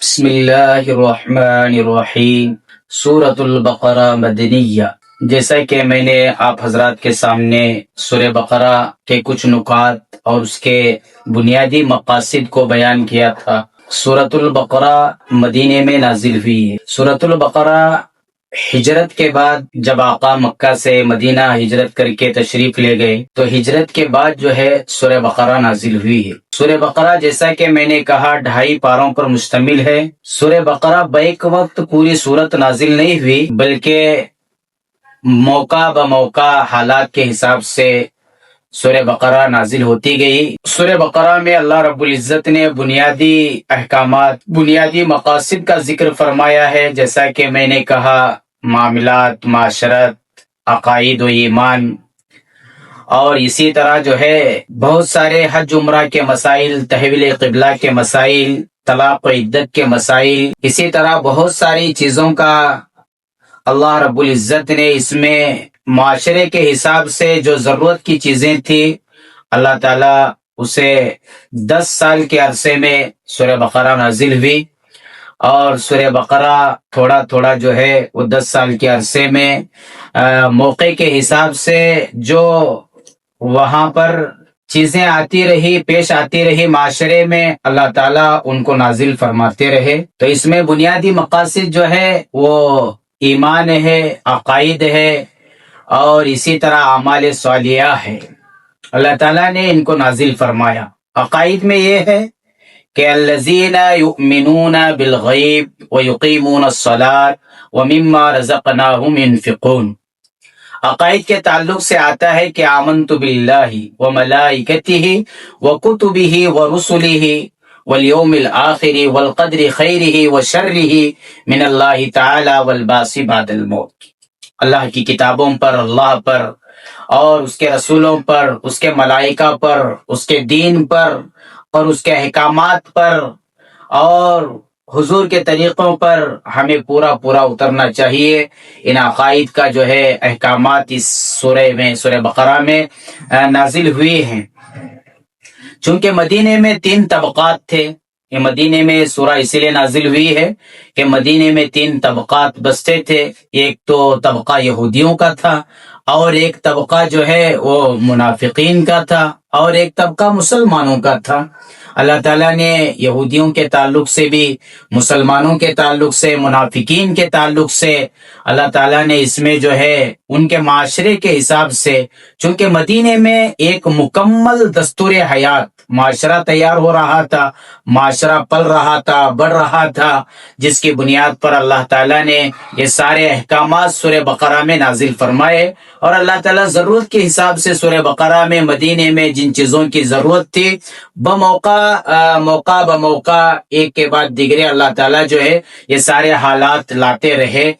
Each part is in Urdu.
بسم اللہ الرحمن الرحیم۔ سورۃ البقرہ مدنیہ۔ جیسا کہ میں نے آپ حضرات کے سامنے سورہ بقرہ کے کچھ نکات اور اس کے بنیادی مقاصد کو بیان کیا تھا۔ سورۃ البقرہ مدینے میں نازل ہوئی ہے۔ سورۃ البقرہ ہجرت کے بعد جب آقا مکہ سے مدینہ ہجرت کر کے تشریف لے گئے تو ہجرت کے بعد جو ہے سورہ بقرہ نازل ہوئی ہے۔ سورہ بقرہ جیسا کہ میں نے کہا 2.5 پاروں پر مشتمل ہے۔ سورہ بقرہ بیک وقت پوری سورت نازل نہیں ہوئی بلکہ موقع بموقع حالات کے حساب سے سورہ بقرہ نازل ہوتی گئی۔ سورہ بقرہ میں اللہ رب العزت نے بنیادی احکامات، بنیادی مقاصد کا ذکر فرمایا ہے، جیسا کہ میں نے کہا معاملات، معاشرت، عقائد و ایمان، اور اسی طرح جو ہے بہت سارے حج عمرہ کے مسائل، تحویل قبلہ کے مسائل، طلاق و عدت کے مسائل، اسی طرح بہت ساری چیزوں کا اللہ رب العزت نے اس میں معاشرے کے حساب سے جو ضرورت کی چیزیں تھی اللہ تعالیٰ اسے 10 سال کے عرصے میں سورہ بقرہ نازل ہوئی، اور سورہ بقرہ تھوڑا تھوڑا جو ہے وہ 10 سال کے عرصے میں موقع کے حساب سے جو وہاں پر چیزیں آتی رہی، پیش آتی رہی معاشرے میں، اللہ تعالیٰ ان کو نازل فرماتے رہے۔ تو اس میں بنیادی مقاصد جو ہے وہ ایمان ہے، عقائد ہے، اور اسی طرح اعمال صالحہ ہے۔ اللہ تعالیٰ نے ان کو نازل فرمایا۔ عقائد میں یہ ہے کہ الذین یؤمنون بالغیب ویقیمون الصلاۃ ومما رزقناہم ينفقون۔ عقائد کے تعلق سے آتا ہے کہ آمنت باللہ وملائکتہ وکتبہ ورسلہ والیوم الآخر والقدر خیرہ وشرہ من اللہ تعالی والبعث بعد الموت۔ اللہ کی کتابوں پر، اللہ پر اور اس کے رسولوں پر، اس کے ملائکہ پر، اس کے دین پر اور اس کے احکامات پر اور حضور کے طریقوں پر ہمیں پورا اترنا چاہیے۔ ان عقائد کا جو ہے احکامات اس سورہ بقرہ میں نازل ہوئے ہیں۔ چونکہ مدینے میں 3 طبقات تھے، یہ مدینے میں سورہ اسی لیے نازل ہوئی ہے کہ مدینے میں 3 طبقات بستے تھے۔ ایک تو طبقہ یہودیوں کا تھا، اور ایک طبقہ جو ہے وہ منافقین کا تھا، اور ایک طبقہ مسلمانوں کا تھا۔ اللہ تعالیٰ نے یہودیوں کے تعلق سے بھی، مسلمانوں کے تعلق سے، منافقین کے تعلق سے اللہ تعالیٰ نے اس میں جو ہے ان کے معاشرے کے حساب سے، چونکہ مدینے میں ایک مکمل دستور حیات معاشرہ تیار ہو رہا تھا، معاشرہ پل رہا تھا، بڑھ رہا تھا، جس کی بنیاد پر اللہ تعالیٰ نے یہ سارے احکامات سورہ بقرہ میں نازل فرمائے۔ اور اللہ تعالیٰ ضرورت کے حساب سے سورہ بقرہ میں مدینے میں جن چیزوں کی ضرورت تھی موقع بموقع ایک کے بعد دیگرے اللہ تعالیٰ جو ہے یہ سارے حالات لاتے رہے۔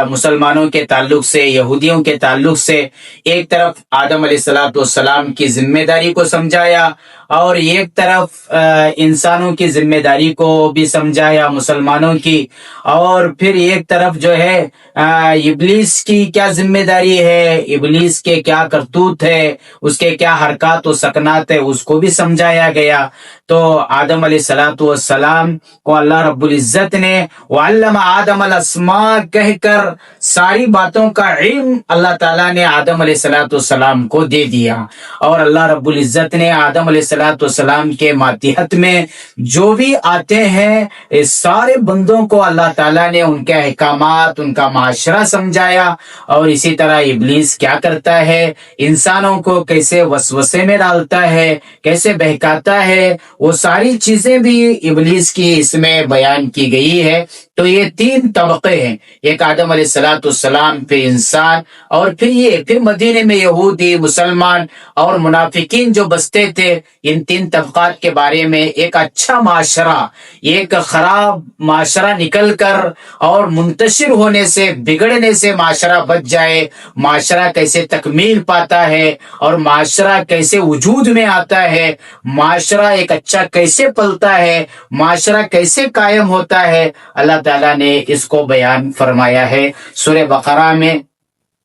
مسلمانوں کے تعلق سے، یہودیوں کے تعلق سے ایک طرف آدم علیہ السلام کی ذمہ داری کو سمجھایا، اور ایک طرف انسانوں کی ذمہ داری کو بھی سمجھایا، مسلمانوں کی، اور پھر ایک طرف جو ہے ابلیس کی کیا ذمہ داری ہے، ابلیس کے کیا کرتوت ہے، اس کے کیا حرکات و سکنات ہے، اس کو بھی سمجھایا گیا۔ تو آدم علیہ السلام کو اللہ رب العزت نے وعلم آدم الاسماء کہہ کر ساری باتوں کا علم اللہ تعالیٰ نے آدم علیہ السلام کو دے دیا، اور اللہ رب العزت نے آدم علیہ السلام کے ماتحت میں جو بھی آتے ہیں اس سارے بندوں کو اللہ تعالیٰ نے ان کے احکامات، ان کا معاشرہ سمجھایا، اور اسی طرح ابلیس کیا کرتا ہے، انسانوں کو کیسے وسوسے میں ڈالتا ہے، کیسے بہکاتا ہے، وہ ساری چیزیں بھی ابلیس کی اس میں بیان کی گئی ہے۔ تو یہ 3 طبقے ہیں، ایک آدم علیہ السلام، پھر انسان، اور پھر مدینے میں یہودی، مسلمان اور منافقین جو بستے تھے۔ ان 3 طبقات کے بارے میں ایک اچھا معاشرہ، ایک خراب معاشرہ نکل کر اور منتشر ہونے سے، بگڑنے سے معاشرہ بچ جائے، معاشرہ کیسے تکمیل پاتا ہے اور معاشرہ کیسے وجود میں آتا ہے، معاشرہ ایک اچھا کیسے پلتا ہے، معاشرہ کیسے قائم ہوتا ہے، اللہ تعالیٰ نے اس کو بیان فرمایا ہے سورہ بقرہ میں۔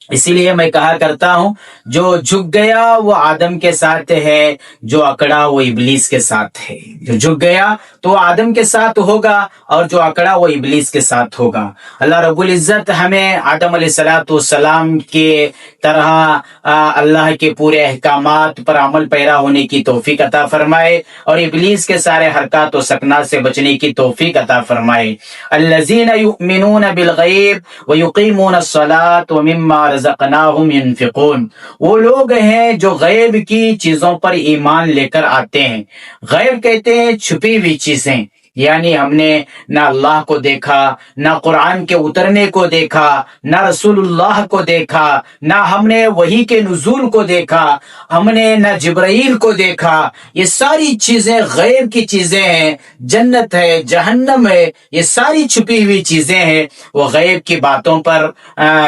اسی لیے میں کہا کرتا ہوں جو جھک گیا وہ آدم کے ساتھ ہے، جو اکڑا وہ ابلیس کے ساتھ ہے۔ جو جھک گیا تو وہ آدم کے ساتھ ہوگا، اور جو اکڑا وہ ابلیس کے ساتھ ہوگا۔ اللہ رب العزت ہمیں آدم علیہ السلام کے طرح اللہ کے پورے احکامات پر عمل پیرا ہونے کی توفیق عطا فرمائے، اور ابلیس کے سارے حرکات و سکنات سے بچنے کی توفیق عطا فرمائے۔ الذین یؤمنون بالغیب ویقیمون الصلاۃ ومما رزقناہم ينفقون، وہ لوگ ہیں جو غیب کی چیزوں پر ایمان لے کر آتے ہیں۔ غیب کہتے ہیں چھپی ہوئی چیزیں، یعنی ہم نے نہ اللہ کو دیکھا، نہ قرآن کے اترنے کو دیکھا، نہ رسول اللہ کو دیکھا، نہ ہم نے وحی کے نزول کو دیکھا، ہم نے نہ جبرائیل کو دیکھا۔ یہ ساری چیزیں غیب کی چیزیں ہیں۔ جنت ہے، جہنم ہے، یہ ساری چھپی ہوئی چیزیں ہیں۔ وہ غیب کی باتوں پر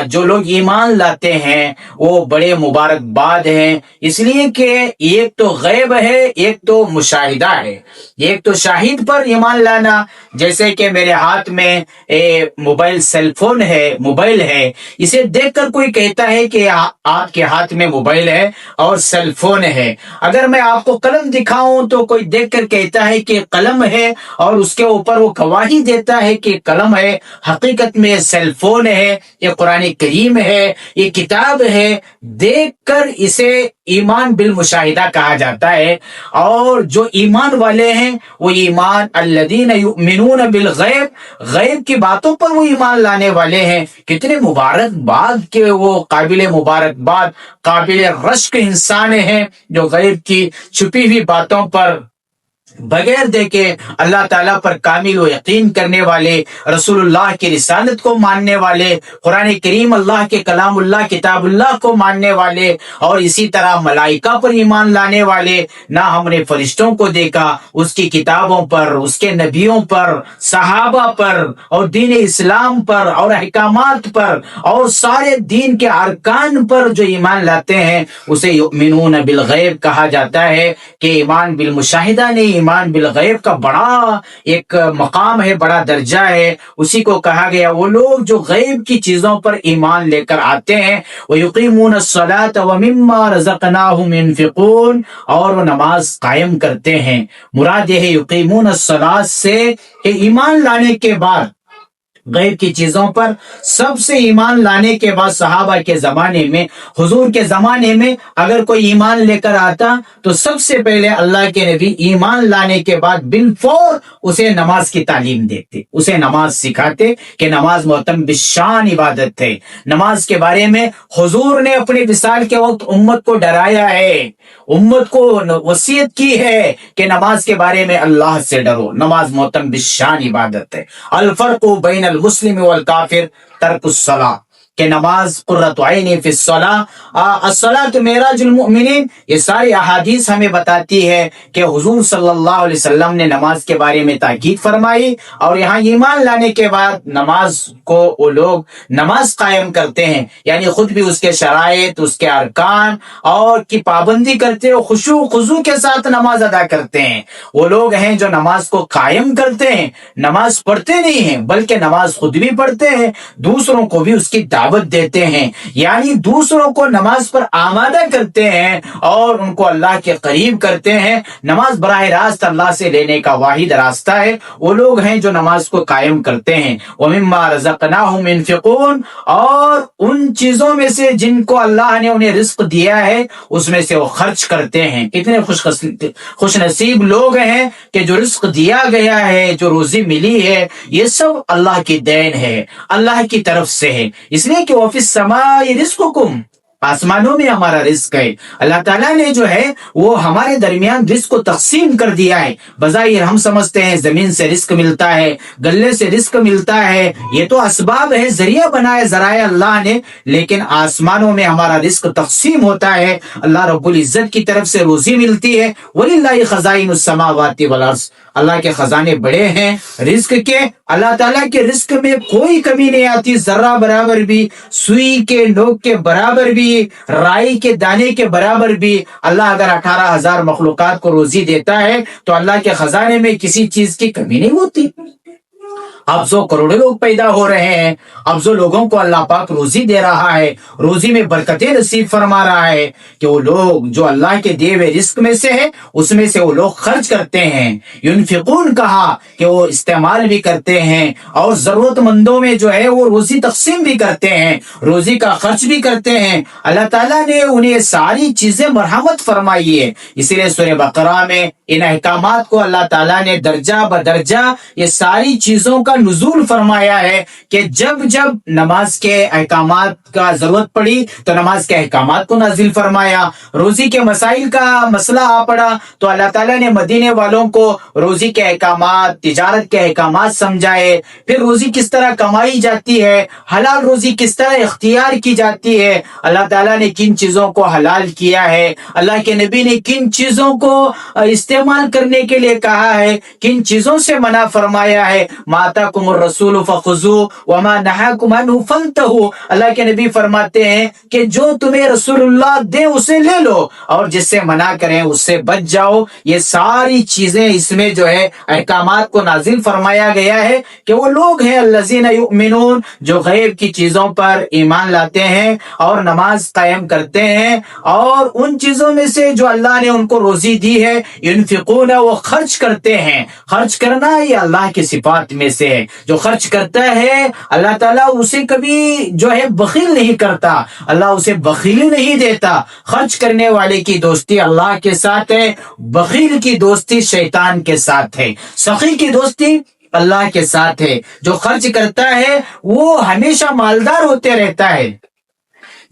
جو لوگ ایمان لاتے ہیں وہ بڑے مبارکباد ہیں، اس لیے کہ ایک تو غیب ہے، ایک تو مشاہدہ ہے۔ ایک تو شاہد پر ایمان لانا، جیسے کہ میرے ہاتھ میں موبائل سیل فون ہے، موبائل ہے، اسے دیکھ کر کوئی کہتا ہے کہ آپ کے ہاتھ میں موبائل ہے اور سیل فون ہے۔ اگر میں آپ کو قلم دکھاؤں تو کوئی دیکھ کر کہتا ہے کہ قلم ہے، اور اس کے اوپر وہ گواہی دیتا ہے کہ قلم ہے، حقیقت میں سیل فون ہے، یہ قرآن کریم ہے، یہ کتاب ہے۔ دیکھ کر اسے ایمان بالمشاہدہ کہا جاتا ہے۔ اور جو ایمان والے ہیں وہ ایمان الذین یؤمنون بالغیب، غیب کی باتوں پر وہ ایمان لانے والے ہیں۔ کتنے مبارکباد کے وہ قابل مبارکباد، قابل رشک انسان ہیں جو غیب کی چھپی ہوئی باتوں پر بغیر دیکھے اللہ تعالیٰ پر کامل و یقین کرنے والے، رسول اللہ کی رسالت کو ماننے والے، قرآن کریم اللہ کے کلام اللہ، کتاب اللہ کو ماننے والے، اور اسی طرح ملائکہ پر ایمان لانے والے۔ نہ ہم نے فرشتوں کو دیکھا، اس کی کتابوں پر، اس کے نبیوں پر، صحابہ پر، اور دین اسلام پر، اور احکامات پر، اور سارے دین کے ارکان پر جو ایمان لاتے ہیں اسے یؤمنون بالغیب کہا جاتا ہے، کہ ایمان بالمشاہدہ نہیں، ایمان بالغیب کا بڑا ایک مقام ہے، بڑا درجہ ہے۔ اسی کو کہا گیا وہ لوگ جو غیب کی چیزوں پر ایمان لے کر آتے ہیں، وَيُقِيمُونَ الصَّلَاةَ وَمِمَّا رَزَقْنَاهُمْ يُنْفِقُونَ، اور وہ نماز قائم کرتے ہیں۔ مراد یہ ہے یقیمون الصلاۃ سے کہ ایمان لانے کے بعد غیب کی چیزوں پر سب سے ایمان لانے کے بعد، صحابہ کے زمانے میں، حضور کے زمانے میں اگر کوئی ایمان لے کر آتا تو سب سے پہلے اللہ کے نبی ایمان لانے کے بعد بالفور اسے نماز کی تعلیم دیتے، اسے نماز سکھاتے کہ نماز معتم بالشان عبادت ہے۔ نماز کے بارے میں حضور نے اپنے وصال کے وقت امت کو ڈرایا ہے، امت کو وصیت کی ہے کہ نماز کے بارے میں اللہ سے ڈرو، نماز معتم بالشان عبادت ہے۔ الفرق بین المسلم والکافر ترک الصلاۃ، کہ نماز قرۃ عین فی الصلاۃ، الصلاۃ معراج المؤمنین، یہ ساری احادیث ہمیں بتاتی ہے کہ حضور صلی اللہ علیہ وسلم نے نماز کے بارے میں تاکید فرمائی، اور یہاں ایمان لانے کے بعد نماز کو وہ لوگ نماز قائم کرتے ہیں، یعنی خود بھی اس کے شرائط، اس کے ارکان اور کی پابندی کرتے ہیں، خشوع و خضوع کے ساتھ نماز ادا کرتے ہیں۔ وہ لوگ ہیں جو نماز کو قائم کرتے ہیں، نماز پڑھتے نہیں ہیں بلکہ نماز خود بھی پڑھتے ہیں، دوسروں کو بھی اس کی دعوت دیتے ہیں، یعنی دوسروں کو نماز پر آمادہ کرتے ہیں اور ان کو اللہ کے قریب کرتے ہیں۔ نماز براہ راست اللہ سے لینے کا واحد راستہ ہے۔ وہ لوگ ہیں جو نماز کو قائم کرتے ہیں۔ وَمِمَّا رَزَقْنَاهُمْ يُنْفِقُونَ، اور ان چیزوں میں سے جن کو اللہ نے انہیں رزق دیا ہے اس میں سے وہ خرچ کرتے ہیں۔ کتنے خوش نصیب لوگ ہیں کہ جو رزق دیا گیا ہے، جو روزی ملی ہے، یہ سب اللہ کی دین ہے، اللہ کی طرف سے ہے۔ اس لیے کہ وَفِي السَّمَاءِ رِزْقُكُمْ، آسمانوں میں ہمارا رزق ہے۔ اللہ تعالیٰ نے جو ہے وہ ہمارے درمیان رزق کو تقسیم کر دیا ہے۔ بظاہر ہم سمجھتے ہیں زمین سے رزق ملتا ہے، گلے سے رزق ملتا ہے، یہ تو اسباب ہے، ذریعہ بنائے ذرائع اللہ نے، لیکن آسمانوں میں ہمارا رزق تقسیم ہوتا ہے، اللہ رب العزت کی طرف سے روزی ملتی ہے۔ وَلِلَّهِ خَزَائِنُ السَّمَاوَاتِ وَالْأَرْضِ، اللہ کے خزانے بڑے ہیں رزق کے۔ اللہ تعالیٰ کے رزق میں کوئی کمی نہیں آتی، ذرہ برابر بھی، سوئی کے نوک کے برابر بھی، رائی کے دانے کے برابر بھی۔ اللہ اگر 18,000 مخلوقات کو روزی دیتا ہے تو اللہ کے خزانے میں کسی چیز کی کمی نہیں ہوتی۔ افزوں کروڑوں لوگ پیدا ہو رہے ہیں، افزوں لوگوں کو اللہ پاک روزی دے رہا ہے، روزی میں برکتیں نصیب فرما رہا ہے کہ وہ لوگ جو اللہ کے دیے ہوئے رزق میں سے ہے اس میں سے وہ لوگ خرچ کرتے ہیں۔ ينفقون کہا کہ وہ استعمال بھی کرتے ہیں اور ضرورت مندوں میں جو ہے وہ روزی تقسیم بھی کرتے ہیں، روزی کا خرچ بھی کرتے ہیں۔ اللہ تعالیٰ نے انہیں ساری چیزیں مرحمت فرمائی ہے، اسی لیے سورہ بقرہ میں ان احکامات کو اللہ تعالیٰ نے درجہ بدرجہ یہ ساری چیزوں کا نزول فرمایا ہے کہ جب جب نماز کے احکامات کا ضرورت پڑی تو نماز کے احکامات کو نازل فرمایا، روزی کے مسائل کا مسئلہ آ پڑا تو اللہ تعالیٰ نے مدینے والوں کو روزی کے احکامات، تجارت کے احکامات سمجھائے، پھر روزی کس طرح کمائی جاتی ہے، حلال روزی کس طرح اختیار کی جاتی ہے، اللہ تعالیٰ نے کن چیزوں کو حلال کیا ہے، اللہ کے نبی نے کن چیزوں کو استعمال کرنے کے لیے کہا ہے، کن چیزوں سے منع فرمایا ہے۔ ما آتاکم الرسول فخذوہ وما نہاکم عنہ فانتہوا، اللہ کے نبی فرماتے ہیں کہ جو تمہیں رسول اللہ دے اسے لے لو اور جس سے منع کریں اس سے بچ جاؤ۔ یہ ساری چیزیں اس میں جو ہے احکامات کو نازل فرمایا گیا ہے کہ وہ لوگ ہیں الذین یؤمنون جو غیب کی چیزوں پر ایمان لاتے ہیں اور نماز قائم کرتے ہیں، اور ان چیزوں میں سے جو اللہ نے ان کو روزی دی ہے ينفقون وہ خرچ کرتے ہیں۔ خرچ کرنا یہ اللہ کی صفات میں سے ہے، جو خرچ کرتا ہے اللہ تعالیٰ اسے کبھی جو ہے بخیل نہیں کرتا، اللہ اسے بخیلی نہیں دیتا۔ خرچ کرنے والے کی دوستی اللہ کے ساتھ ہے، بخیل کی دوستی شیطان کے ساتھ ہے، سخی کی دوستی اللہ کے ساتھ ہے۔ جو خرچ کرتا ہے وہ ہمیشہ مالدار ہوتے رہتا ہے،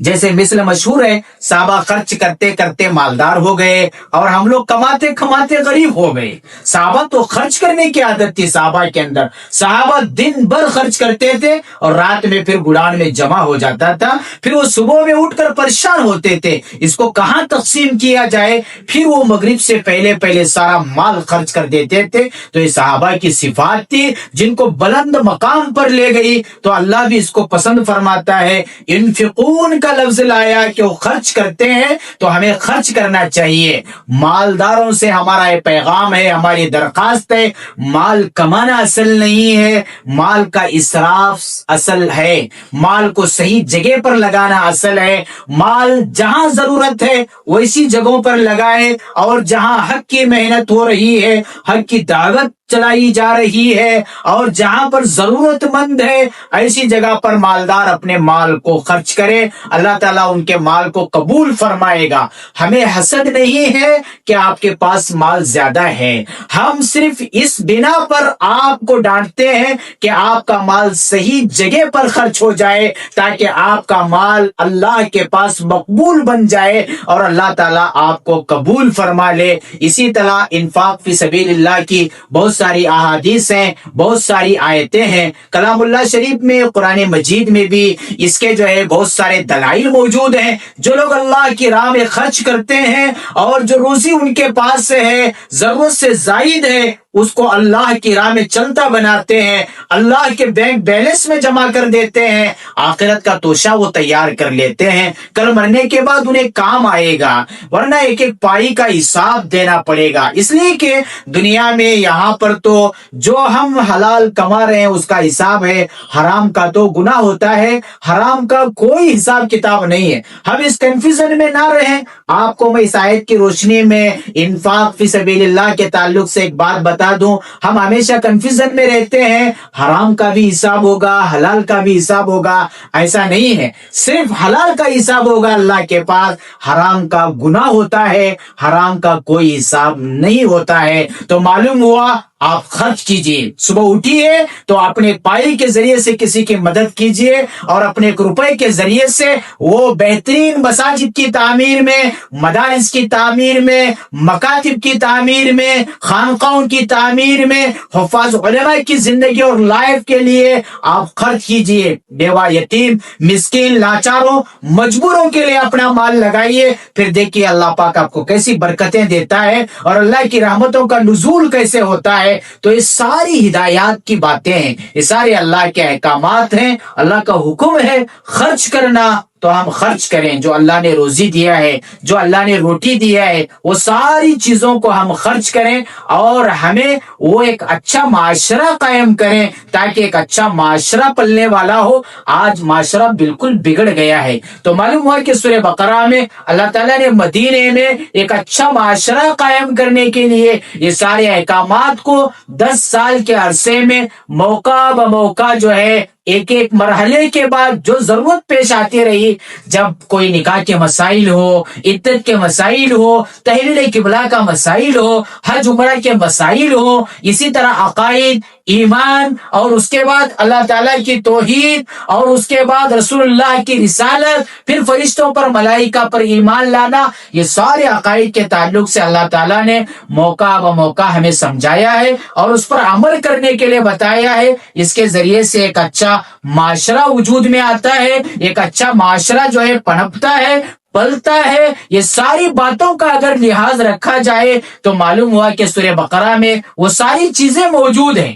جیسے مثل مشہور ہے صحابہ خرچ کرتے کرتے مالدار ہو گئے اور ہم لوگ کماتے کماتے غریب ہو گئے۔ صحابہ تو خرچ کرنے کی عادت تھی صحابہ کے اندر، صحابہ دن بھر خرچ کرتے تھے اور رات میں پھر گڑان میں جمع ہو جاتا تھا، پھر وہ صبح میں اٹھ کر پریشان ہوتے تھے اس کو کہاں تقسیم کیا جائے، پھر وہ مغرب سے پہلے سارا مال خرچ کر دیتے تھے۔ تو یہ صحابہ کی صفات تھی جن کو بلند مقام پر لے گئی، تو اللہ بھی اس کو پسند فرماتا ہے۔ ينفقون کا لفظ لایا کہ وہ خرچ کرتے ہیں تو ہمیں خرچ کرنا چاہیے۔ مالداروں سے ہمارا یہ پیغام ہے، ہماری درخواست ہے، مال کمانا اصل نہیں ہے، مال کا اسراف اصل ہے، مال کو صحیح جگہ پر لگانا اصل ہے۔ مال جہاں ضرورت ہے ویسی جگہوں پر لگائے، اور جہاں حق کی محنت ہو رہی ہے، حق کی دعوت چلائی جا رہی ہے، اور جہاں پر ضرورت مند ہے ایسی جگہ پر مالدار اپنے مال کو خرچ کرے، اللہ تعالیٰ ان کے مال کو قبول فرمائے گا۔ ہمیں حسد نہیں ہے کہ آپ کے پاس مال زیادہ ہے، ہم صرف اس بنا پر آپ کو ڈانٹتے ہیں کہ آپ کا مال صحیح جگہ پر خرچ ہو جائے تاکہ آپ کا مال اللہ کے پاس مقبول بن جائے اور اللہ تعالیٰ آپ کو قبول فرما لے۔ اسی طرح انفاق فی سبیل اللہ کی بہت ساری احادیث ہیں، بہت ساری آیتیں ہیں، کلام اللہ شریف میں، قرآن مجید میں بھی اس کے جو ہے بہت سارے دلائل موجود ہیں۔ جو لوگ اللہ کی راہ میں خرچ کرتے ہیں اور جو روزی ان کے پاس ہے ضرورت سے زائد ہے اس کو اللہ کی راہ میں چلتا بناتے ہیں، اللہ کے بینک بیلنس میں جمع کر دیتے ہیں، آخرت کا توشہ وہ تیار کر لیتے ہیں، کل مرنے کے بعد انہیں کام آئے گا، ورنہ ایک ایک پائی کا حساب دینا پڑے گا۔ اس لیے کہ دنیا میں یہاں پر تو جو ہم حلال کما رہے ہیں اس کا حساب ہے، حرام کا تو گناہ ہوتا ہے، حرام کا کوئی حساب کتاب نہیں ہے۔ ہم اس کنفیوژن میں نہ رہیں۔ آپ کو میں اس آیت کی روشنی میں انفاق فی سبیل اللہ کے تعلق سے ایک بات بتا دوں، ہم ہمیشہ کنفیوژن میں رہتے ہیں، حرام کا بھی حساب ہوگا، حلال کا بھی حساب ہوگا، ایسا نہیں ہے، صرف حلال کا حساب ہوگا اللہ کے پاس، حرام کا گناہ ہوتا ہے، حرام کا کوئی حساب نہیں ہوتا ہے۔ تو معلوم ہوا آپ خرچ کیجئے، صبح اٹھیے تو اپنے پائی کے ذریعے سے کسی کی مدد کیجئے اور اپنے ایک روپے کے ذریعے سے وہ بہترین مساجد کی تعمیر میں، مدارس کی تعمیر میں، مکاتب کی تعمیر میں، خانقاہوں کی تعمیر میں، حفاظ علماء کی زندگی اور لائف کے لیے آپ خرچ کیجئے۔ بیوہ، یتیم، مسکین، لاچاروں، مجبوروں کے لیے اپنا مال لگائیے، پھر دیکھیے اللہ پاک آپ کو کیسی برکتیں دیتا ہے اور اللہ کی رحمتوں کا نزول کیسے ہوتا ہے۔ تو یہ ساری ہدایات کی باتیں ہیں، یہ سارے اللہ کے احکامات ہیں، اللہ کا حکم ہے خرچ کرنا تو ہم خرچ کریں. جو اللہ نے روزی دیا ہے، جو اللہ نے روٹی دیا ہے، وہ ساری چیزوں کو ہم خرچ کریں اور ہمیں وہ ایک اچھا معاشرہ قائم کریں تاکہ ایک اچھا معاشرہ پلنے والا ہو. آج معاشرہ بالکل بگڑ گیا ہے. تو معلوم ہوا کہ سورہ بقرہ میں اللہ تعالیٰ نے مدینے میں ایک اچھا معاشرہ قائم کرنے کے لیے یہ سارے احکامات کو 10 سال کے عرصے میں موقع بموقع جو ہے ایک ایک مرحلے کے بعد جو ضرورت پیش آتی رہی، جب کوئی نکاح کے مسائل ہو، عدت کے مسائل ہو، تحویل قبلہ کا مسائل ہو، حج عمرہ کے مسائل ہو، اسی طرح عقائد، ایمان، اور اس کے بعد اللہ تعالیٰ کی توحید، اور اس کے بعد رسول اللہ کی رسالت، پھر فرشتوں پر، ملائکہ پر ایمان لانا، یہ سارے عقائد کے تعلق سے اللہ تعالیٰ نے موقع بموقع ہمیں سمجھایا ہے اور اس پر عمل کرنے کے لیے بتایا ہے. اس کے ذریعے سے ایک اچھا معاشرہ وجود میں آتا ہے، ایک اچھا معاشرہ جو ہے پنپتا ہے، پلتا ہے. یہ ساری باتوں کا اگر لحاظ رکھا جائے تو معلوم ہوا کہ سورہ بقرہ میں وہ ساری چیزیں موجود ہیں.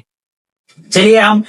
چلیے ہم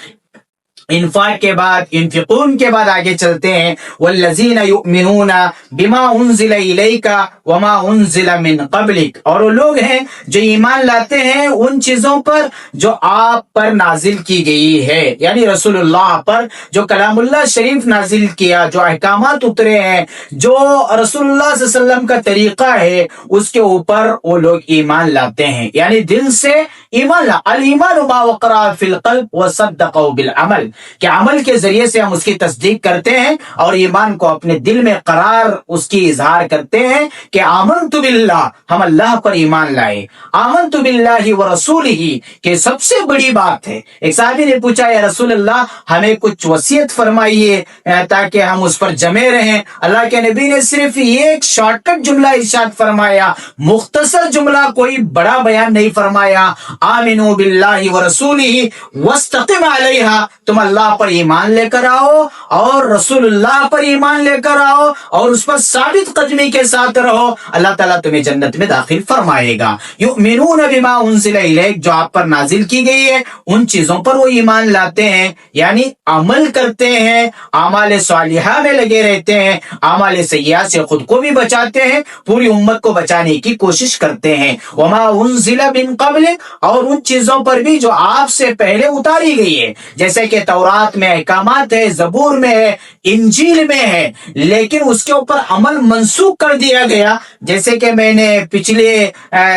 انفاق کے بعد، انفقون کے بعد آگے چلتے ہیں. والذین یؤمنون بما انزل الیک وما انزل من قبلک، اور وہ لوگ ہیں جو ایمان لاتے ہیں ان چیزوں پر جو آپ پر نازل کی گئی ہے، یعنی رسول اللہ پر جو کلام اللہ شریف نازل کیا، جو احکامات اترے ہیں، جو رسول اللہ صلی اللہ علیہ وسلم کا طریقہ ہے، اس کے اوپر وہ لوگ ایمان لاتے ہیں. یعنی دل سے ایمان لا. الایمان ما وقر فی القلب وصدقه بالعمل، کہ عمل کے ذریعے سے ہم اس کی تصدیق کرتے ہیں اور ایمان کو اپنے دل میں قرار اس کی اظہار کرتے ہیں کہ آمنت باللہ، ہم اللہ پر ایمان لائے. آمنت باللہ ورسولہ، کہ سب سے بڑی بات ہے. ایک صحابی نے پوچھا یا رسول اللہ ہمیں کچھ وصیت فرمائیے تاکہ ہم اس پر جمے رہیں. اللہ کے نبی نے صرف ایک شارٹ کٹ جملہ ارشاد فرمایا، مختصر جملہ، کوئی بڑا بیان نہیں فرمایا. آمنوا باللہ ورسولہ واستقم علیہا، تم اللہ پر ایمان لے کر آؤ اور رسول اللہ پر ایمان لے کر آؤ اور اس پر ثابت قدمی کے ساتھ رہو، اللہ تعالیٰ تمہیں جنت میں داخل فرمائے گا. یؤمنون بما انزل الیک، جو آپ پر نازل کی گئی ہے ان چیزوں پر وہ ایمان لاتے ہیں، یعنی عمل کرتے ہیں، اعمال صالحہ میں لگے رہتے ہیں، اعمال سیئہ سے خود کو بھی بچاتے ہیں، پوری امت کو بچانے کی کوشش کرتے ہیں. وما انزل من قبلک، اور ان چیزوں پر بھی جو آپ سے پہلے اتاری گئی ہے، جیسے کہ تورات میں احکامات ہے، زبور میں ہے، انجیل میں ہے، لیکن اس کے اوپر عمل منسوخ کر دیا گیا. جیسے کہ میں نے پچھلے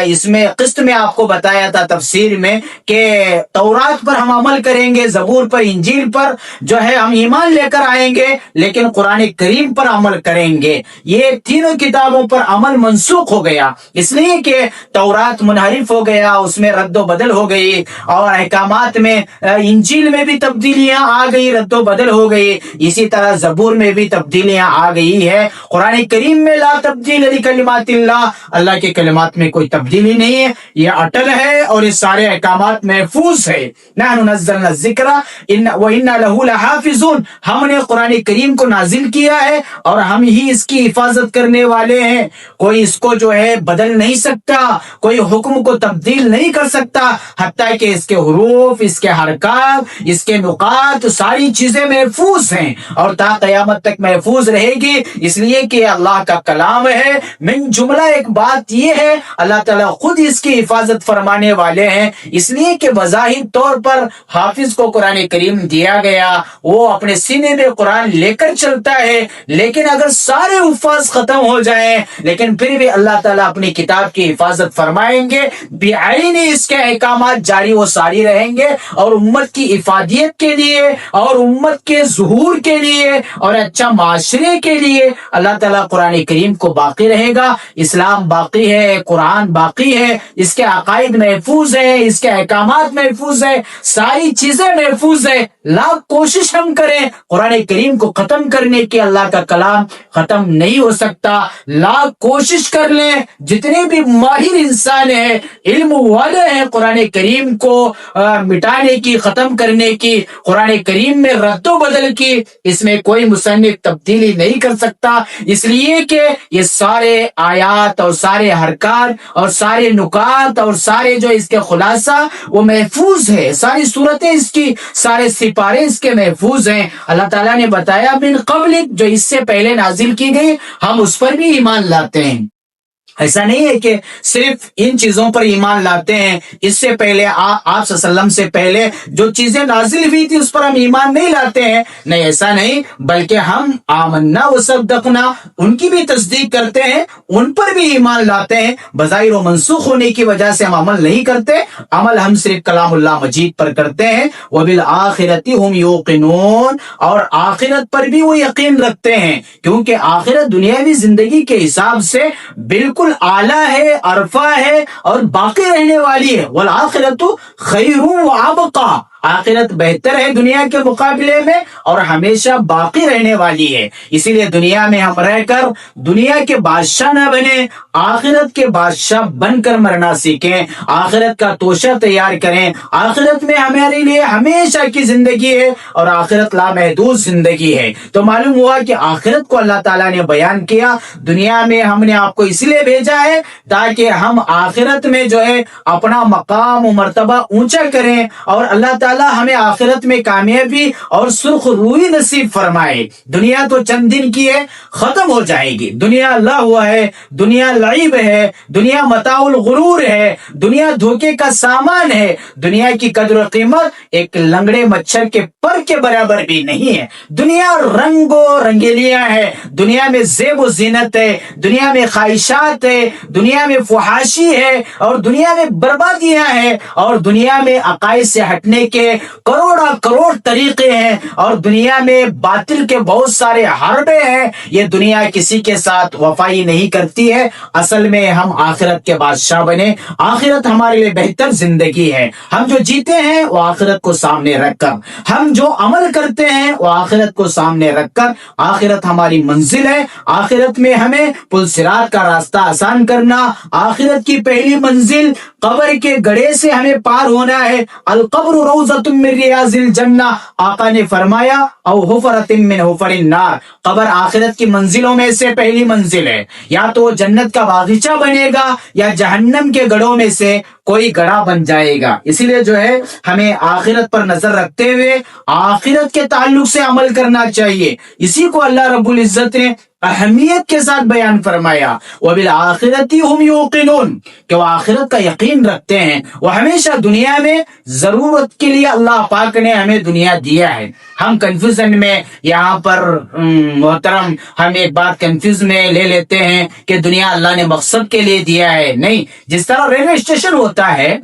اس میں قسط میں آپ کو بتایا تھا تفسیر میں کہ تورات پر ہم عمل کریں گے، زبور پر، انجیل پر جو ہے ہم ایمان لے کر آئیں گے، لیکن قرآن کریم پر عمل کریں گے. یہ تینوں کتابوں پر عمل منسوخ ہو گیا، اس لیے کہ تورات منحرف ہو گیا، اس میں رد و بدل ہو گئی، اور احکامات میں، انجیل میں بھی تبدیلیاں آ گئی، رد و بدل ہو گئی. اسی طرح زبور میں بھی تبدیلیاں آ گئی ہے. قرآن کریم میں لا تبدیل لکلمات اللہ، اللہ کے کلمات میں کوئی تبدیلی نہیں ہے، یہ اٹل ہے اور یہ سارے احکامات محفوظ ہے. نحن نزلنا الذکر وإنا لہ لحافظون، ہم نے قرآن کریم کو نازل کیا ہے اور ہم ہی اس کی حفاظت کرنے والے ہیں. کوئی اس کو جو ہے بدل نہیں سکتا، کوئی حکم کو تبدیل نہیں کر سکتا، حتیٰ کہ اس کے حروف، اس کے حرکات، اس کے نقاط، ساری چیزیں محفوظ ہیں اور تا قیامت تک محفوظ رہے گی، اس لیے کہ اللہ کا کلام ہے. من جملہ ایک بات یہ ہے، اللہ تعالیٰ خود اس کی حفاظت فرمانے والے ہیں، اس لیے کہ بظاہر طور پر حافظ کو قرآن کریم دیا گیا، وہ اپنے سینے میں قرآن لے کر چلتا ہے، لیکن اگر سارے حفاظ ختم ہو جائیں لیکن پھر بھی اللہ تعالیٰ اپنی کتاب کی حفاظت فرمائیں گے، بعین اس کے احکامات جاری و ساری رہیں گے، اور امت کی افادیت کے لیے اور امت کے ظہور کے لیے اور اچھا معاشرے کے لیے اللہ تعالیٰ قرآن کریم کو باقی رہے گا. اسلام باقی ہے، قرآن باقی ہے، اس کے عقائد محفوظ ہیں، اس کے احکامات محفوظ ہیں، ساری چیزیں محفوظ ہیں. لاکھ کوشش ہم کریں قرآن کریم کو ختم کرنے کی، اللہ کا کلام ختم نہیں ہو سکتا. لاکھ کوشش کر لیں، جتنے بھی ماہر انسان ہیں، علم والے ہیں، قرآن کریم کو مٹانے کی، ختم کرنے کی، قرآن کریم میں رد و بدل کی، اس میں کوئی مصنف تبدیلی نہیں کر سکتا، اس لیے کہ یہ سارے آیات اور سارے حرکات اور سارے نکات اور سارے جو اس کے خلاصہ وہ محفوظ ہے، ساری صورتیں اس کی، سارے سپارے اس کے محفوظ ہیں۔ اللہ تعالیٰ نے بتایا من قبل، جو اس سے پہلے نازل کی گئی ہم اس پر بھی ایمان لاتے ہیں۔ ایسا نہیں ہے کہ صرف ان چیزوں پر ایمان لاتے ہیں، اس سے پہلے آپ صلی اللہ علیہ وسلم سے پہلے جو چیزیں نازل ہوئی تھی اس پر ہم ایمان نہیں لاتے ہیں، نہیں ایسا نہیں، بلکہ ہم آمنا وصدقنا، ان کی بھی تصدیق کرتے ہیں، ان پر بھی ایمان لاتے ہیں۔ بظاہر و منسوخ ہونے کی وجہ سے ہم عمل نہیں کرتے، عمل ہم صرف کلام اللہ مجید پر کرتے ہیں۔ وبالآخرۃ ہم یوقنون، اور آخرت پر بھی وہ یقین رکھتے ہیں، کیونکہ آخرت دنیاوی زندگی کے حساب سے بالکل اعلیٰ ہے، عرفہ ہے اور باقی رہنے والی ہے۔ والآخرۃ خیر وابقیٰ، آخرت بہتر ہے دنیا کے مقابلے میں اور ہمیشہ باقی رہنے والی ہے۔ اسی لیے دنیا میں ہم رہ کر دنیا کے بادشاہ نہ بنے، آخرت کے بادشاہ بن کر مرنا سیکھیں، آخرت کا توشہ تیار کریں۔ آخرت میں ہمارے لیے ہمیشہ کی زندگی ہے اور آخرت لامحدود زندگی ہے۔ تو معلوم ہوا کہ آخرت کو اللہ تعالیٰ نے بیان کیا، دنیا میں ہم نے آپ کو اس لیے بھیجا ہے تاکہ ہم آخرت میں جو ہے اپنا مقام و مرتبہ اونچا کریں، اور اللہ تعالیٰ ہمیں آخرت میں کامیابی اور سرخ روئی نصیب فرمائے۔ دنیا تو چند دن کی ہے، ختم ہو جائے گی، دنیا اللہ ہوا ہے، دنیا لعب ہے، دنیا متاع الغرور ہے، دنیا دھوکے کا سامان ہے، دنیا کی قدر و قیمت ایک لنگڑے مچھر کے پر کے برابر بھی نہیں ہے۔ دنیا رنگ و رنگیلیاں ہے، دنیا میں زیب و زینت ہے، دنیا میں خواہشات ہے، دنیا میں فحاشی ہے، اور دنیا میں بربادیاں ہیں، اور دنیا میں عقائد سے ہٹنے کے کروڑ طریقے ہیں، اور دنیا میں باطل کے بہت سارے حربے ہیں۔ یہ دنیا کسی کے ساتھ وفائی نہیں کرتی ہے۔ اصل میں ہم آخرت کے بادشاہ بنے، آخرت ہمارے لیے بہتر زندگی ہے۔ ہم جو جیتے ہیں وہ آخرت کو سامنے رکھ کر، ہم جو عمل کرتے ہیں وہ آخرت کو سامنے رکھ کر، آخرت ہماری منزل ہے۔ آخرت میں ہمیں پل صراط کا راستہ آسان کرنا، آخرت کی پہلی منزل قبر کے گڑھے سے ہمیں پار ہونا ہے۔ القبر روضۃ من ریاض الجنہ، آقا نے فرمایا، او حفرۃ من حفر النار، قبر آخرت کی منزلوں میں سے پہلی منزل ہے، یا تو وہ جنت کا باغیچہ بنے گا یا جہنم کے گڑھوں میں سے کوئی گڑھا بن جائے گا۔ اسی لیے جو ہے ہمیں آخرت پر نظر رکھتے ہوئے آخرت کے تعلق سے عمل کرنا چاہیے۔ اسی کو اللہ رب العزت نے اہمیت کے ساتھ بیان فرمایا، وَبِالْآخِرَةِ هُمْ يُوقِنُونَ، کہ وہ آخرت کا یقین رکھتے ہیں۔ وہ ہمیشہ دنیا میں ضرورت کے لیے اللہ پاک نے ہمیں دنیا دیا ہے۔ ہم کنفیوژن میں یہاں پر محترم ہم ایک بات کنفیوز میں لے لیتے ہیں کہ دنیا اللہ نے مقصد کے لیے دیا ہے، نہیں۔ جس طرح ریلوے اسٹیشن ہوتا ہے،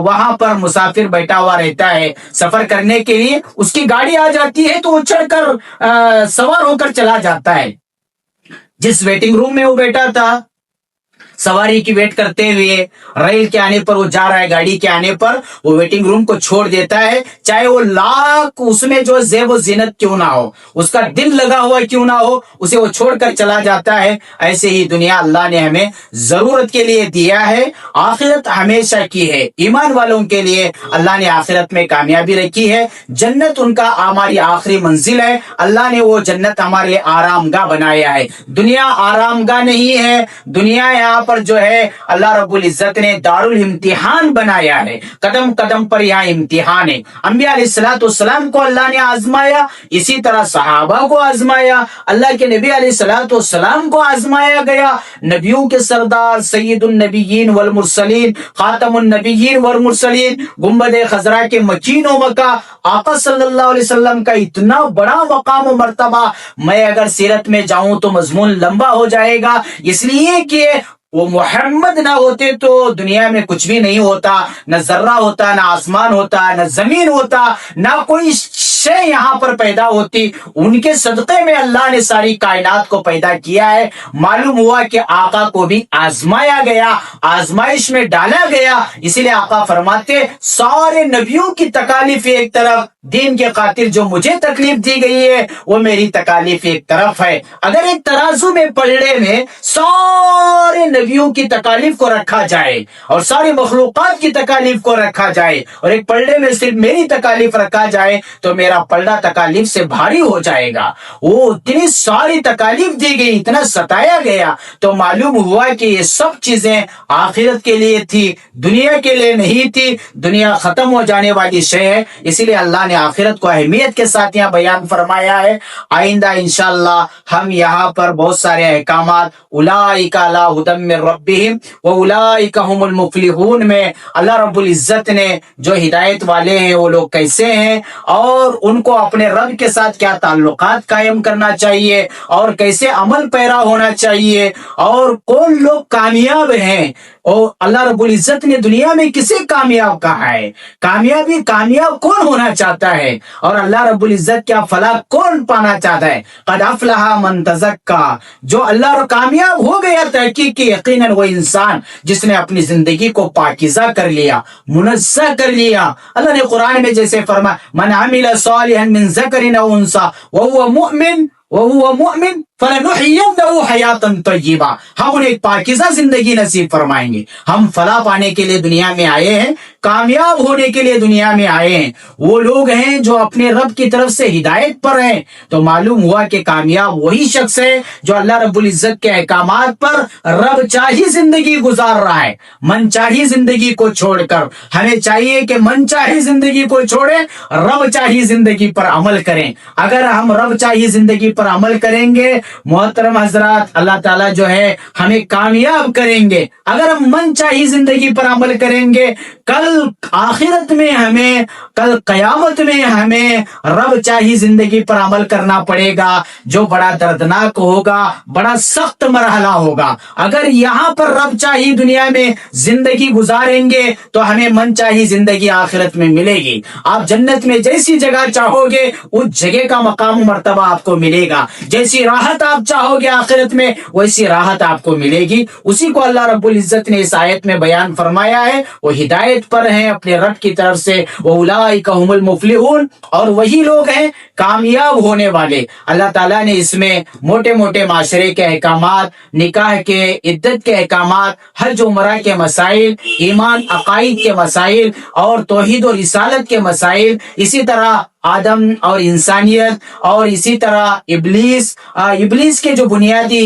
وہاں پر مسافر بیٹھا ہوا رہتا ہے، سفر کرنے کے لیے اس کی گاڑی آ جاتی ہے تو وہ چڑھ کر سوار ہو کر چلا جاتا ہے۔ جس ویٹنگ روم میں وہ بیٹھا تھا سواری کی ویٹ کرتے ہوئے، ریل کے آنے پر وہ جا رہا ہے، گاڑی کے آنے پر وہ ویٹنگ روم کو چھوڑ دیتا ہے، چاہے وہ لاکھ اس میں جو زیب و زینت کیوں نہ ہو، اس کا دل لگا ہوا کیوں نہ ہو، اسے وہ چھوڑ کر چلا جاتا ہے۔ ایسے ہی دنیا اللہ نے ہمیں ضرورت کے لیے دیا ہے، آخرت ہمیشہ کی ہے۔ ایمان والوں کے لیے اللہ نے آخرت میں کامیابی رکھی ہے، جنت ان کا ہماری آخری منزل ہے۔ اللہ نے وہ جنت ہمارے لیے آرام گاہ بنایا ہے۔ دنیا آرام گاہ نہیں ہے، دنیا یہاں پر جو ہے اللہ رب العزت نے دارالامتحان بنایا ہے، قدم قدم پر یہاں امتحان ہے۔ انبیاء علیہ الصلوۃ والسلام کو اللہ نے آزمایا، اسی طرح صحابہ کو آزمایا، اللہ کے نبی علیہ الصلوۃ والسلام کو آزمایا گیا۔ نبیوں کے سردار، سید النبیین والمرسلین، خاتم النبیین والمرسلین، گنبد خضرا کے مکین و مکہ، آقا صلی اللہ علیہ وسلم کا اتنا بڑا مقام و مرتبہ، میں اگر سیرت میں جاؤں تو مضمون لمبا ہو جائے گا، اس لیے کہ وہ محمد نہ ہوتے تو دنیا میں کچھ بھی نہیں ہوتا، نہ ذرہ ہوتا، نہ آسمان ہوتا، نہ زمین ہوتا، نہ کوئی شے یہاں پر پیدا ہوتی، ان کے صدقے میں اللہ نے ساری کائنات کو پیدا کیا ہے۔ معلوم ہوا کہ آقا کو بھی آزمایا گیا، آزمائش میں ڈالا گیا، اسی لیے آقا فرماتے سارے نبیوں کی تکالیف ایک طرف، دین کے خاطر جو مجھے تکلیف دی گئی ہے وہ میری تکالیف ایک طرف ہے۔ اگر ایک ترازو میں پلڑے میں سارے نبیوں کی تکالیف کو رکھا جائے اور ساری مخلوقات کی تکالیف کو رکھا جائے اور ایک پلڑے میں صرف میری تکالیف رکھا جائے تو میرا پلڑا تکالیف سے بھاری ہو جائے گا۔ وہ اتنی ساری تکالیف دی گئی، اتنا ستایا گیا، تو معلوم ہوا کہ یہ سب چیزیں آخرت کے لیے تھی، دنیا کے لیے نہیں تھی۔ دنیا ختم ہو جانے والی شے ہے، اسی لیے اللہ نے آخرت کو اہمیت کے ساتھ یہاں بیان فرمایا ہے۔ آئندہ انشاءاللہ ہم یہاں پر بہت سارے احکامات اولئک علی ھدی من ربہم واولئک ھم المفلحون میں اللہ رب العزت نے جو ہدایت والے ہیں وہ لوگ کیسے ہیں اور ان کو اپنے رب کے ساتھ کیا تعلقات قائم کرنا چاہیے اور کیسے عمل پیرا ہونا چاہیے اور کون لوگ کامیاب ہیں، اور اللہ رب العزت نے دنیا میں کسے کامیاب کہا ہے، کامیاب کون ہونا چاہتا ہے، اور اللہ رب العزت کیا فلاح کون پانا چاہتا ہے۔ قد افلح من تزکا، جو اللہ کامیاب ہو گیا تحقیق کی یقیناً وہ انسان جس نے اپنی زندگی کو پاکیزہ کر لیا، منزہ کر لیا۔ اللہ نے قرآن میں جیسے فرمایا من عمل صالحا من ذکر او انثى وهو مؤمن فَلَنُحْيِيَنَّهُ حَيَاةً طَيِّبَةً، ہم انہیں ایک پاکیزہ زندگی نصیب فرمائیں گے۔ ہم فلاح پانے کے لیے دنیا میں آئے ہیں، کامیاب ہونے کے لیے دنیا میں آئے ہیں۔ وہ لوگ ہیں جو اپنے رب کی طرف سے ہدایت پر ہیں، تو معلوم ہوا کہ کامیاب وہی شخص ہے جو اللہ رب العزت کے احکامات پر رب چاہی زندگی گزار رہا ہے، من چاہی زندگی کو چھوڑ کر۔ ہمیں چاہیے کہ من چاہی زندگی کو چھوڑیں، رب چاہی زندگی پر عمل کریں۔ اگر ہم رب چاہی زندگی پر عمل کریں گے محترم حضرات، اللہ تعالیٰ جو ہے ہمیں کامیاب کریں گے۔ اگر ہم من چاہی زندگی پر عمل کریں گے، کل آخرت میں ہمیں، کل قیامت میں ہمیں رب چاہی زندگی پر عمل کرنا پڑے گا، جو بڑا دردناک ہوگا، بڑا سخت مرحلہ ہوگا۔ اگر یہاں پر رب چاہی دنیا میں زندگی گزاریں گے تو ہمیں من چاہی زندگی آخرت میں ملے گی۔ آپ جنت میں جیسی جگہ چاہو گے اس جگہ کا مقام و مرتبہ آپ کو ملے گا، جیسی راحت آپ چاہو گے آخرت میں ویسی راحت آپ کو ملے گی۔ اسی کو اللہ رب العزت نے اس آیت میں بیان فرمایا ہے، وہ ہدایت پر ہیں اپنے رب کی طرف سے، وَأُولَئِكَ هُمُ الْمُفْلِحُونَ، اور وہی لوگ ہیں کامیاب ہونے والے۔ اللہ تعالیٰ نے اس میں موٹے موٹے معاشرے کے احکامات، نکاح کے، عدت کے احکامات، حج عمرہ کے مسائل، ایمان عقائد کے مسائل اور توحید و رسالت کے مسائل، اسی طرح آدم اور انسانیت، اور اسی طرح ابلیس کے جو بنیادی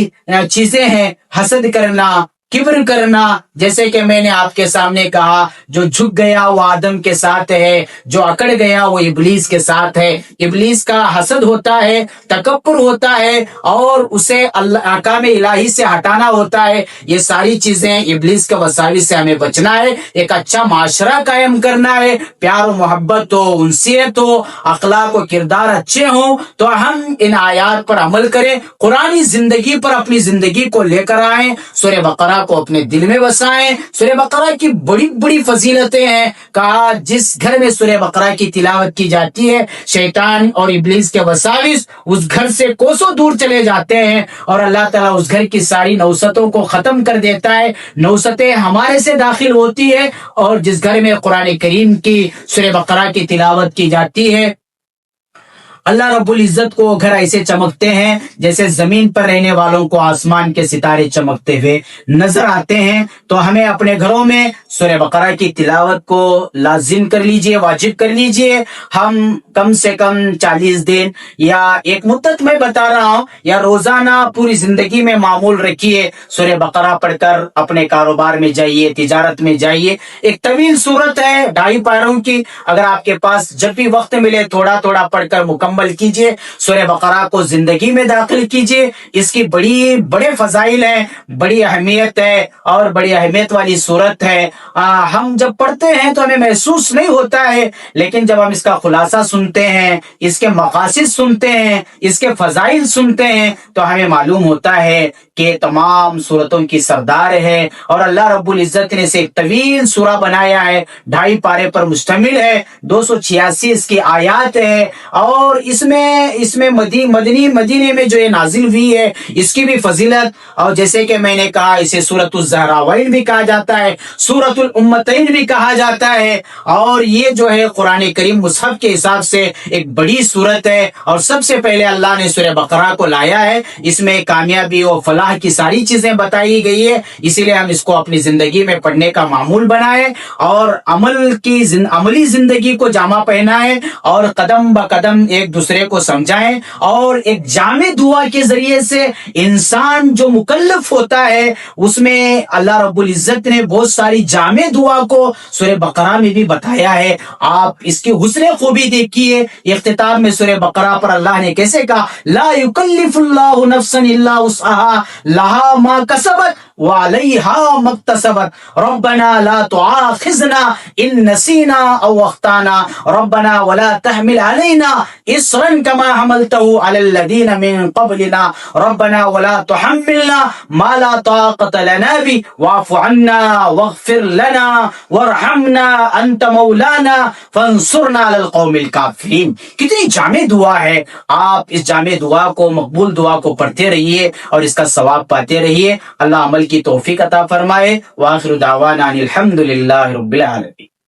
چیزیں ہیں، حسد کرنا، کبر کرنا، جیسے کہ میں نے آپ کے سامنے کہا، جو جھک گیا وہ آدم کے ساتھ ہے، جو اکڑ گیا وہ ابلیس کے ساتھ ہے۔ ابلیس کا حسد ہوتا ہے، تکبر ہوتا ہے، اور اسے احکام الہی سے ہٹانا ہوتا ہے۔ یہ ساری چیزیں ابلیس کے وساوس سے ہمیں بچنا ہے، ایک اچھا معاشرہ قائم کرنا ہے، پیار و محبت ہو، انسیت ہو، اخلاق و کردار اچھے ہوں، تو ہم ان آیات پر عمل کریں، قرآنی زندگی پر اپنی زندگی کو لے کر آئیں، سورہ بقرہ کو اپنے دل میں بسائیں۔ سورہ بقرہ کی بڑی بڑی فضیلتیں ہیں، کہا جس گھر میں سورہ بقرہ کی تلاوت کی جاتی ہے شیطان اور ابلیس کے وساوس اس گھر سے کوسوں دور چلے جاتے ہیں، اور اللہ تعالیٰ اس گھر کی ساری نوستوں کو ختم کر دیتا ہے۔ نوستیں ہمارے سے داخل ہوتی ہے، اور جس گھر میں قرآن کریم کی سورہ بقرہ کی تلاوت کی جاتی ہے اللہ رب العزت کو گھر ایسے چمکتے ہیں جیسے زمین پر رہنے والوں کو آسمان کے ستارے چمکتے ہوئے نظر آتے ہیں۔ تو ہمیں اپنے گھروں میں سورہ بقرہ کی تلاوت کو لازم کر لیجئے، واجب کر لیجئے۔ ہم کم سے کم 40 دن یا ایک مدت میں بتا رہا ہوں، یا روزانہ پوری زندگی میں معمول رکھیے، سورہ بقرہ پڑھ کر اپنے کاروبار میں جائیے، تجارت میں جائیے۔ ایک طویل سورت ہے 2.5 پاروں کی، اگر آپ کے پاس جب بھی وقت ملے تھوڑا تھوڑا پڑھ کر مکمل کیجئے، سورہ بقرہ کو زندگی میں داخل کیجئے۔ اس کی بڑے فضائل ہیں، بڑی اہمیت ہے، اور بڑی اہمیت والی سورت ہے۔ ہم جب پڑھتے ہیں تو ہمیں محسوس نہیں ہوتا ہے، لیکن جب ہم اس کا خلاصہ سنتے ہیں، اس کے مقاصد سنتے ہیں، اس کے فضائل سنتے ہیں، تو ہمیں معلوم ہوتا ہے کہ تمام صورتوں کی سردار ہے، اور اللہ رب العزت نے اسے ایک طویل سورہ بنایا ہے، 2.5 پارے پر مشتمل ہے، 286 اس کی آیات ہے، اور اس میں مدینے میں جو یہ نازل ہوئی ہے اس کی بھی فضیلت، اور جیسے کہ میں نے کہا اسے سورۃ الزہراوین بھی کہا جاتا ہے، سورۃ الامتین بھی کہا جاتا ہے، اور یہ جو ہے قرآن کریم مصحف کے حساب سے ایک بڑی سورت ہے، اور سب سے پہلے اللہ نے سورہ بقرہ کو لایا ہے، اس میں کامیابی و فلاح کی ساری چیزیں بتائی گئی ہے، اسی لیے ہم اس کو اپنی زندگی میں پڑھنے کا معمول بنائیں، اور عملی زندگی کو جامہ پہنائیں، اور قدم با قدم ایک دوسرے کو سمجھائیں، اور ایک جامع دعا کے ذریعے سے انسان جو مکلف ہوتا ہے اس میں اللہ رب العزت نے بہت ساری جامع دعا کو سورہ بقرہ میں بھی بتایا ہے۔ آپ اس کی حسن خوبی دیکھیے، اختتام میں سورہ بقرہ پر اللہ نے کیسے کہا، لا یکلف اللہ نفسا الا وسعها لها ما کسبت وعليها ما اكتسبت ربنا لا تؤاخذنا ان نسينا او اخطانا ربنا ولا تحمل علينا اصرا كما حملته على الذين من قبلنا ربنا ولا تحملنا ما لا طاقة لنا به واعف عنا واغفر لنا وارحمنا انت مولانا فانصرنا على القوم الكافرين۔ کتنی جامع دعا ہے، آپ اس جامع دعا کو، مقبول دعا کو پڑھتے رہیے اور اس کا ثواب پاتے رہیے۔ اللہ عمل کی توفیق عطا فرمائے۔ وآخر دعوانا ان الحمد للہ رب العالمین۔